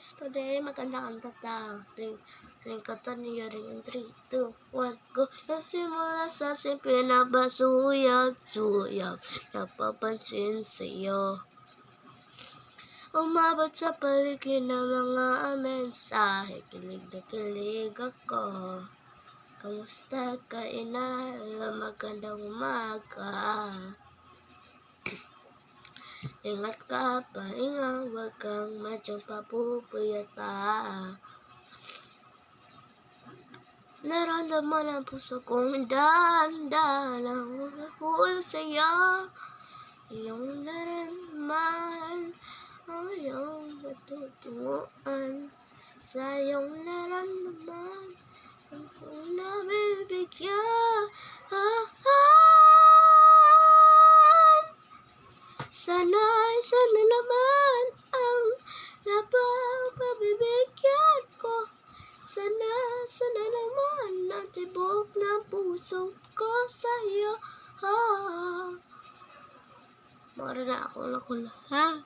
guys, today maganda-kanta ta. Ring kanta niya ring 3, 2, 1, go. Nasimula sa simple na basuyab, napapansin sa'yo. Umabot sa paligid ng mga mensahe, kilig na kilig ako. Kamusta ka, inala? Magandang umaga. Ingat ka, pahinga, huwag kang madyang papupuyat pa. Naramdaman ang puso kong dahan-dahan ang hulog sa'yo. Iyong naramdaman, ang iyong matutunguan. Sa iyong naramdaman, ang iyong nabibigyan. Sana naman ang napapabibigyan ko. Sana naman ang tibok ng puso ko sa'yo. Mara na ako na, ha?